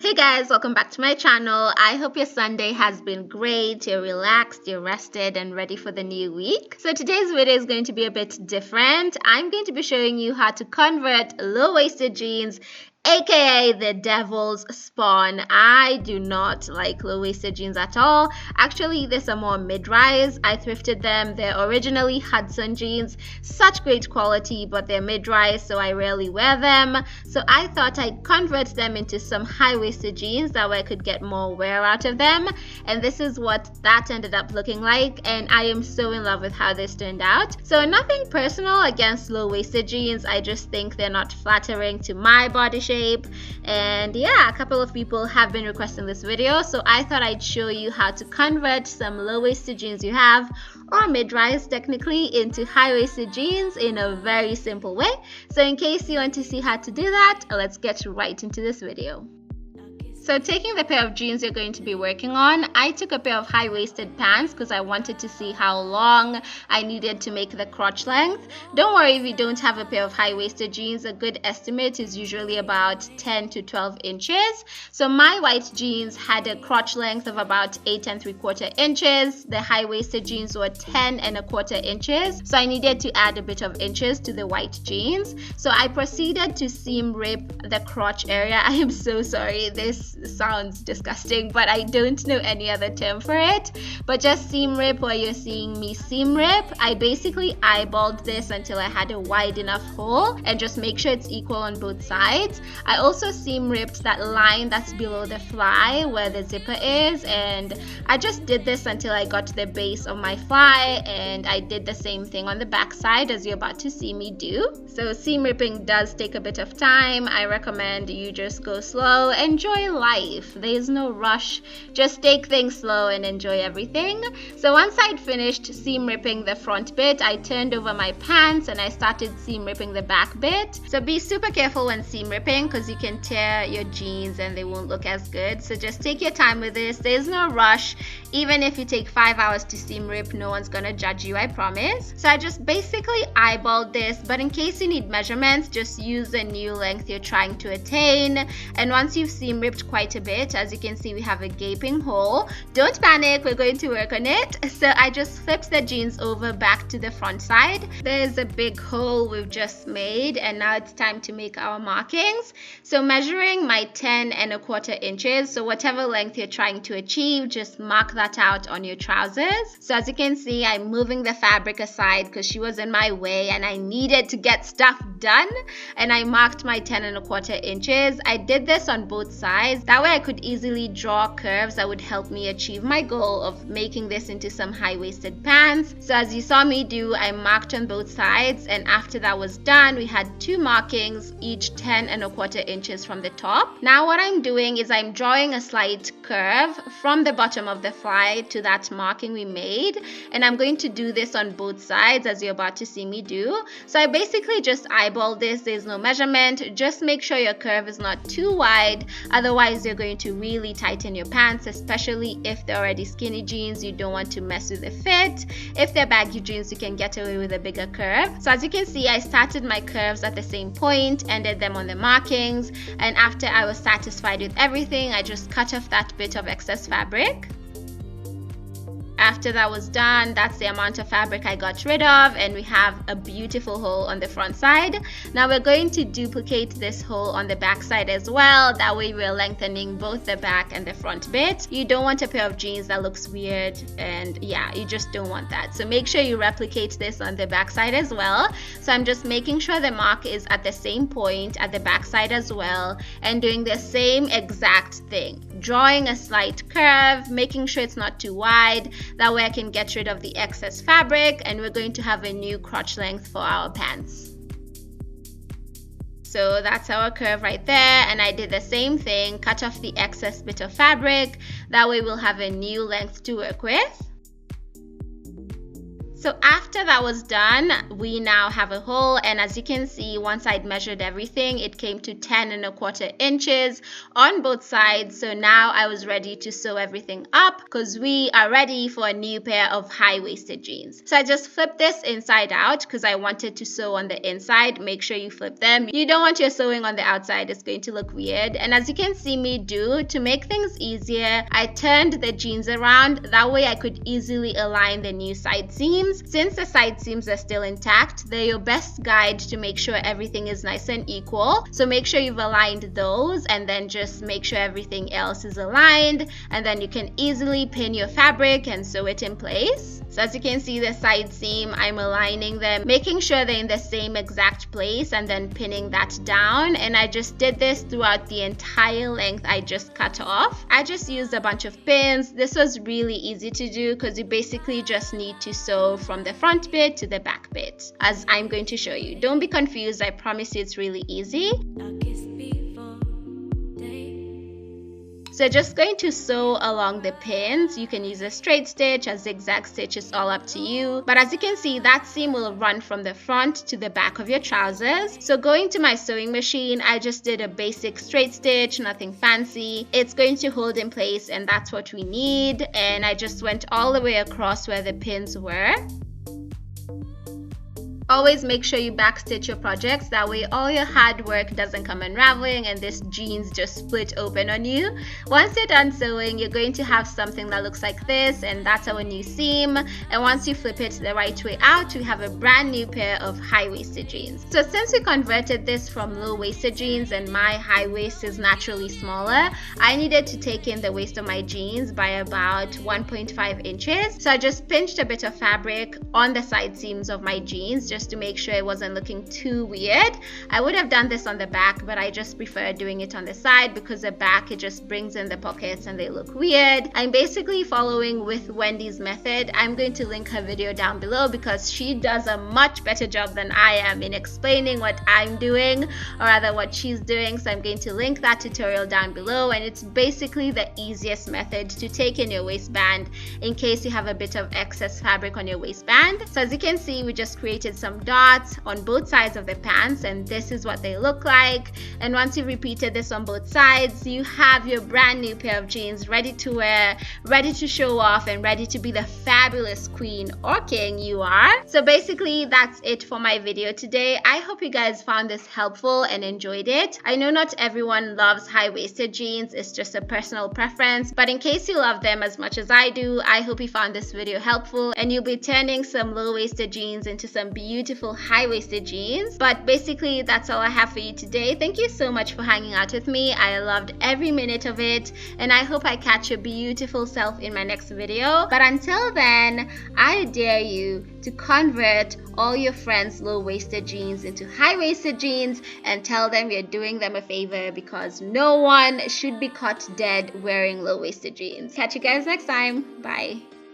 Hey guys, welcome back to my channel. I hope your Sunday has been great, you're relaxed, you're rested and ready for the new week. So today's video is going to be a bit different. I'm going to be showing you how to convert low-waisted jeans, aka the devil's spawn. I do not like low-waisted jeans at all. Actually, these are more mid-rise. I thrifted them. They're originally Hudson jeans. Such great quality, but they're mid-rise, so I rarely wear them. So I thought I'd convert them into some high-waisted jeans. That way I could get more wear out of them. And this is what that ended up looking like. And I am so in love with how this turned out. So nothing personal against low-waisted jeans. I just think they're not flattering to my body shape. And yeah, a couple of people have been requesting this video, so I thought I'd show you how to convert some low-waisted jeans you have, or mid-rise technically, into high-waisted jeans in a very simple way. So in case you want to see how to do that, let's get right into this video. So taking the pair of jeans you're going to be working on, I took a pair of high-waisted pants because I wanted to see how long I needed to make the crotch length. Don't worry if you don't have a pair of high-waisted jeans. A good estimate is usually about 10 to 12 inches. So my white jeans had a crotch length of about 8 3/4 inches. The high-waisted jeans were 10 1/4 inches. So I needed to add a bit of inches to the white jeans. So I proceeded to seam rip the crotch area. I am so sorry. This sounds disgusting, but I don't know any other term for it. But just seam rip, where you're seeing me seam rip, I basically eyeballed this until I had a wide enough hole, and just make sure it's equal on both sides. I also seam ripped that line that's below the fly where the zipper is, and I just did this until I got to the base of my fly, and I did the same thing on the back side as you're about to see me do. So seam ripping does take a bit of time. I recommend you just go slow, enjoy life. There's no rush. Just take things slow and enjoy everything. So once I'd finished seam ripping the front bit, I turned over my pants and I started seam ripping the back bit. So be super careful when seam ripping because you can tear your jeans and they won't look as good. So just take your time with this. There's no rush. Even if you take 5 hours to seam rip, no one's gonna judge you, I promise. So I just basically eyeballed this, but in case you need measurements, just use the new length you're trying to attain. And once you've seam ripped quite a bit, as you can see, we have a gaping hole. Don't panic, we're going to work on it. So I just flipped the jeans over back to the front side. There's a big hole we've just made, and now it's time to make our markings. So measuring my 10 1/4 inches, so whatever length you're trying to achieve, just mark that out on your trousers. So as you can see, I'm moving the fabric aside because she was in my way and I needed to get stuff done, and I marked my 10 1/4 inches. I did this on both sides. That way I could easily draw curves that would help me achieve my goal of making this into some high-waisted pants. So as you saw me do, I marked on both sides, and after that was done, we had two markings, each 10 1/4 inches from the top. Now what I'm doing is I'm drawing a slight curve from the bottom of the fly to that marking we made, and I'm going to do this on both sides as you're about to see me do. So I basically just eyeball this. There's no measurement. Just make sure your curve is not too wide, otherwise you're going to really tighten your pants, especially if they're already skinny jeans. You don't want to mess with the fit. If they're baggy jeans, you can get away with a bigger curve. So as you can see, I started my curves at the same point, ended them on the markings, and after I was satisfied with everything, I just cut off that bit of excess fabric. After that was done, that's the amount of fabric I got rid of, and we have a beautiful hole on the front side. Now we're going to duplicate this hole on the back side as well. That way we're lengthening both the back and the front bit. You don't want a pair of jeans that looks weird, and yeah, you just don't want that. So make sure you replicate this on the back side as well. So I'm just making sure the mark is at the same point at the back side as well, and doing the same exact thing. Drawing a slight curve, making sure it's not too wide. That way I can get rid of the excess fabric, and we're going to have a new crotch length for our pants. So that's our curve right there, and I did the same thing, cut off the excess bit of fabric. That way we'll have a new length to work with. So after that was done, we now have a hole, and as you can see, once I'd measured everything, it came to 10.25 inches on both sides. So now I was ready to sew everything up because we are ready for a new pair of high-waisted jeans. So I just flipped this inside out because I wanted to sew on the inside. Make sure you flip them. You don't want your sewing on the outside, it's going to look weird. And as you can see me do, to make things easier, I turned the jeans around. That way I could easily align the new side seams. Since the side seams are still intact, they're your best guide to make sure everything is nice and equal. So make sure you've aligned those, and then just make sure everything else is aligned, and then you can easily pin your fabric and sew it in place. So as you can see, the side seam, I'm aligning them, making sure they're in the same exact place, and then pinning that down. And I just did this throughout the entire length I just cut off. I just used a bunch of pins. This was really easy to do because you basically just need to sew from the front bit to the back bit, as I'm going to show you. Don't be confused, I promise you it's really easy. So just going to sew along the pins. You can use a straight stitch, a zigzag stitch, is all up to you. But as you can see, that seam will run from the front to the back of your trousers. So going to my sewing machine, I just did a basic straight stitch, nothing fancy. It's going to hold in place, and that's what we need. And I just went all the way across where the pins were. Always make sure you backstitch your projects, that way all your hard work doesn't come unraveling and this jeans just split open on you. Once you're done sewing, you're going to have something that looks like this, and that's our new seam. And once you flip it the right way out, we have a brand new pair of high-waisted jeans. So since we converted this from low-waisted jeans and my high waist is naturally smaller, I needed to take in the waist of my jeans by about 1.5 inches. So I just pinched a bit of fabric on the side seams of my jeans just to make sure it wasn't looking too weird. I would have done this on the back, but I just prefer doing it on the side because the back, it just brings in the pockets and they look weird. I'm basically following with Wendy's method. I'm going to link her video down below because she does a much better job than I am in explaining what I'm doing, or rather what she's doing. So I'm going to link that tutorial down below, and it's basically the easiest method to take in your waistband in case you have a bit of excess fabric on your waistband. So as you can see, we just created some dots on both sides of the pants, and this is what they look like. And once you repeated this on both sides, you have your brand new pair of jeans ready to wear, ready to show off, and ready to be the fabulous queen or king you are. So basically that's it for my video today. I hope you guys found this helpful and enjoyed it. I know not everyone loves high-waisted jeans, it's just a personal preference, but in case you love them as much as I do, I hope you found this video helpful and you'll be turning some low-waisted jeans into some beautiful high-waisted jeans. But basically that's all I have for you today. Thank you so much for hanging out with me. I loved every minute of it, and I hope I catch your beautiful self in my next video. But until then, I dare you to convert all your friends' low-waisted jeans into high-waisted jeans and tell them you're doing them a favor, because no one should be caught dead wearing low-waisted jeans. Catch you guys next time. Bye.